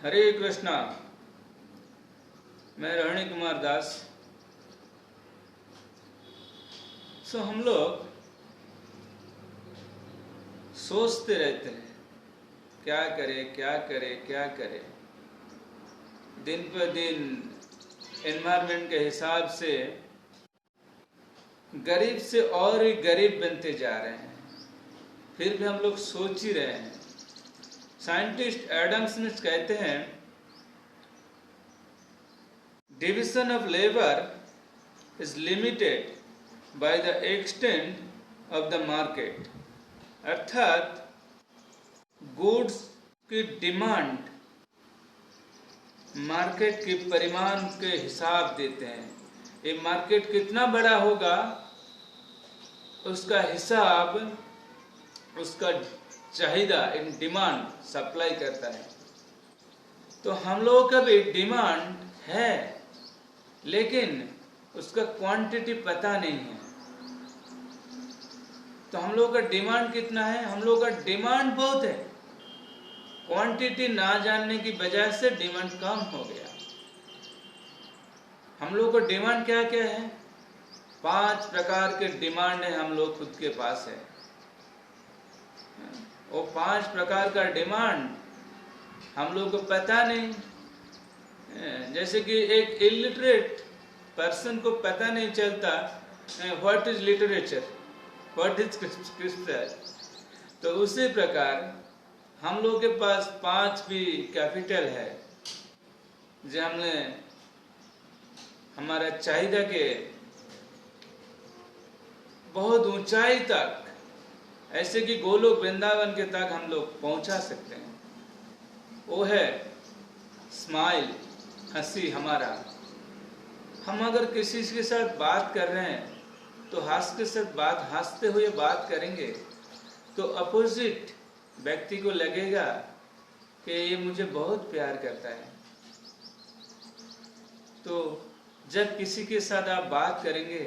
हरे कृष्णा। मैं रोहिणी कुमार दास। हम लोग सोचते रहते हैं क्या करें क्या करें क्या करें। दिन पर दिन एनवायरनमेंट के हिसाब से गरीब से और ही गरीब बनते जा रहे हैं, फिर भी हम लोग सोच ही रहे हैं। साइंटिस्ट एडम स्मिथ कहते हैं division of labour is limited by the extent of the market. अर्थात गुड्स की डिमांड मार्केट के परिमाण के हिसाब देते हैं। ये मार्केट कितना बड़ा होगा उसका हिसाब उसका चाहिदा इन डिमांड सप्लाई करता है। तो हम लोगों का भी डिमांड है लेकिन उसका क्वांटिटी पता नहीं है। तो हम लोगों का डिमांड कितना है? हम लोगों का डिमांड बहुत है, क्वांटिटी ना जानने की वजह से डिमांड कम हो गया। हम लोगों का डिमांड क्या क्या है? 5 प्रकार के डिमांड है हम लोग खुद के पास है। वो 5 प्रकार का डिमांड हम लोग को पता नहीं। जैसे कि एक इलिटरेट पर्सन को पता नहीं चलता what is literature, what is scripture. तो उसी प्रकार हम लोग के पास 5 भी कैपिटल है जो हमने हमारा चाहिदा के बहुत ऊंचाई तक, ऐसे कि गोलोक वृंदावन के तक हम लोग पहुंचा सकते हैं। वो है स्माइल, हंसी हमारा। हम अगर किसी के साथ बात कर रहे हैं तो हंसते हुए बात करेंगे तो अपोजिट व्यक्ति को लगेगा कि ये मुझे बहुत प्यार करता है। तो जब किसी के साथ आप बात करेंगे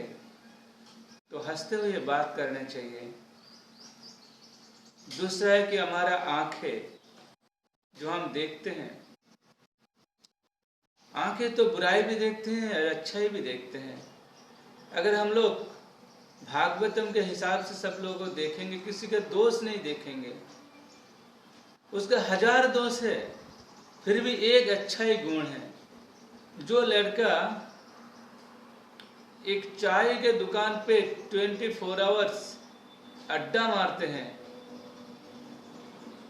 तो हंसते हुए बात करना चाहिए। दूसरा है कि हमारा आंखें जो हम देखते हैं, आंखें तो बुराई भी देखते हैं और अच्छाई भी देखते हैं। अगर हम लोग भागवतम के हिसाब से सब लोगों को देखेंगे, किसी का दोष नहीं देखेंगे, उसका 1000 दोष है फिर भी एक अच्छा ही गुण है। जो लड़का एक चाय के दुकान पे 24 आवर्स अड्डा मारते हैं,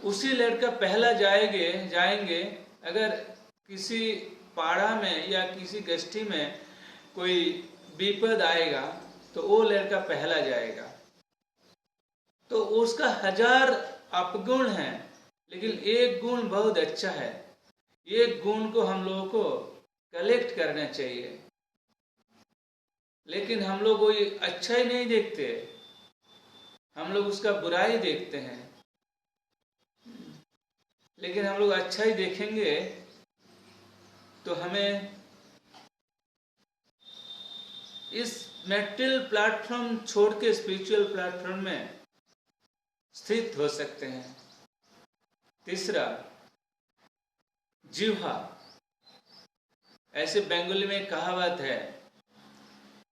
उसी लड़का पहला जाएंगे। अगर किसी पाड़ा में या किसी गश्ती में कोई विपद आएगा तो वो लड़का पहला जाएगा। तो उसका 1000 अपगुण है लेकिन एक गुण बहुत अच्छा है। एक गुण को हम लोगों को कलेक्ट करना चाहिए, लेकिन हम लोग वो अच्छा ही नहीं देखते, हम लोग उसका बुराई देखते हैं। लेकिन हम लोग अच्छा ही देखेंगे तो हमें इस मेटेरियल प्लेटफॉर्म छोड़ के स्पिरिचुअल प्लेटफॉर्म में स्थित हो सकते हैं। तीसरा, जिह्वा। ऐसे बंगाली में कहावत है,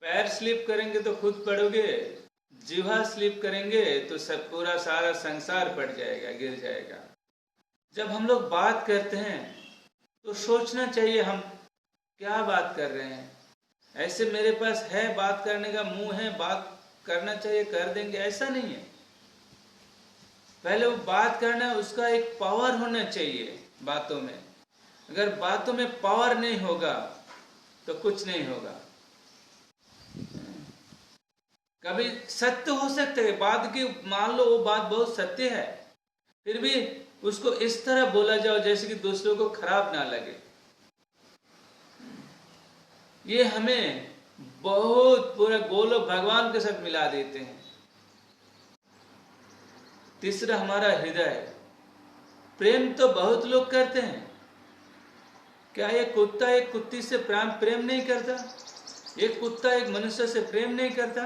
पैर स्लिप करेंगे तो खुद पड़ोगे, जिह्वा स्लिप करेंगे तो सब पूरा सारा संसार पड़ जाएगा, गिर जाएगा। जब हम लोग बात करते हैं तो सोचना चाहिए हम क्या बात कर रहे हैं। ऐसे मेरे पास है बात करने का मुंह है, बात करना चाहिए कर देंगे, ऐसा नहीं है। पहले वो बात करना है, उसका एक पावर होना चाहिए बातों में। अगर बातों में पावर नहीं होगा तो कुछ नहीं होगा। कभी सत्य हो सकता है बात की, मान लो वो बात बहुत सत्य है, फिर भी उसको इस तरह बोला जाओ जैसे कि दूसरों को खराब ना लगे। ये हमें बहुत पूरा गोलोक भगवान के साथ मिला देते हैं। तीसरा, हमारा हृदय। प्रेम तो बहुत लोग करते हैं। क्या एक कुत्ता एक कुत्ती से प्रेम नहीं करता? एक कुत्ता एक मनुष्य से प्रेम नहीं करता?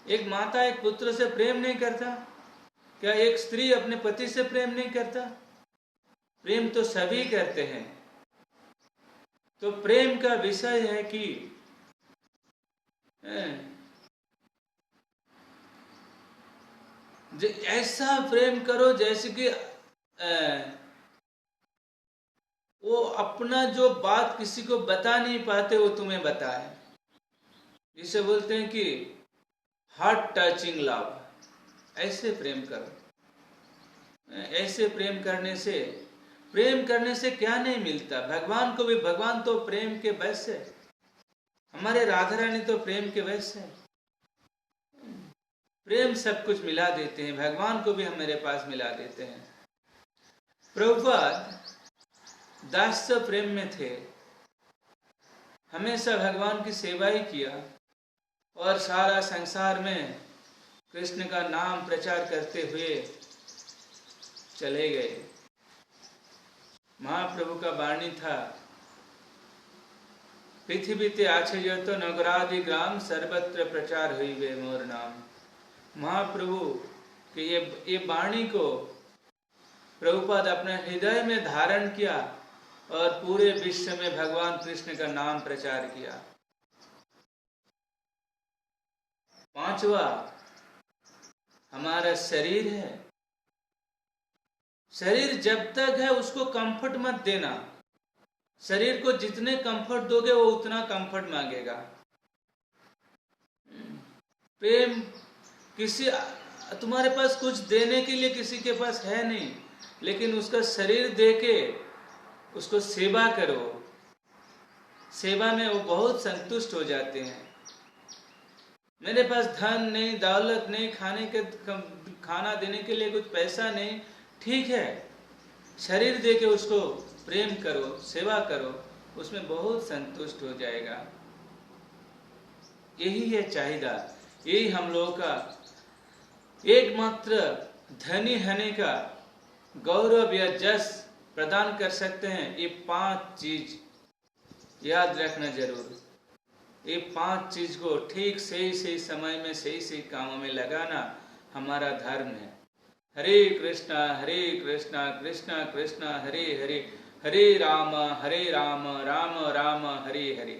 एक माता एक पुत्र से प्रेम नहीं करता? क्या एक स्त्री अपने पति से प्रेम नहीं करता? प्रेम तो सभी करते हैं। तो प्रेम का विषय है कि ऐसा प्रेम करो जैसे कि वो अपना जो बात किसी को बता नहीं पाते वो तुम्हें बताए। जिसे बोलते हैं कि हार्ट टचिंग लव। ऐसे प्रेम करो। ऐसे प्रेम करने से क्या नहीं मिलता। भगवान को भी, भगवान तो प्रेम के वश है। हमारे राधा रानी तो प्रेम के वश है। प्रेम सब कुछ मिला देते हैं। भगवान को भी हमारे पास मिला देते हैं। प्रभुपाद दास्य प्रेम में थे, हमेशा भगवान की सेवा ही किया और सारा संसार में कृष्ण का नाम प्रचार करते हुए चले गए। महाप्रभु का वाणी था, पृथ्वीते आछे तो नगरादि ग्राम सर्वत्र प्रचार हुई वे मोर नाम। महाप्रभु के ये वाणी को प्रभुपाद अपने हृदय में धारण किया और पूरे विश्व में भगवान कृष्ण का नाम प्रचार किया। पांचवा हमारा शरीर है। शरीर जब तक है उसको कंफर्ट मत देना। शरीर को जितने कंफर्ट दोगे वो उतना कंफर्ट मांगेगा। प्रेम किसी, तुम्हारे पास कुछ देने के लिए किसी के पास है नहीं, लेकिन उसका शरीर देके उसको सेवा करो। सेवा में वो बहुत संतुष्ट हो जाते हैं। मेरे पास धन नहीं, दौलत नहीं, खाना देने के लिए कुछ पैसा नहीं, ठीक है, शरीर देके उसको प्रेम करो, सेवा करो, उसमें बहुत संतुष्ट हो जाएगा। यही है चाहिदा। यही हम लोगों का एकमात्र धनी होने का गौरव या जस प्रदान कर सकते हैं। ये 5 चीज याद रखना जरूर। ये 5 चीज को ठीक सही समय में सही कामों में लगाना हमारा धर्म है। हरे कृष्णा कृष्णा कृष्णा हरे हरे, हरे राम राम राम हरे हरे।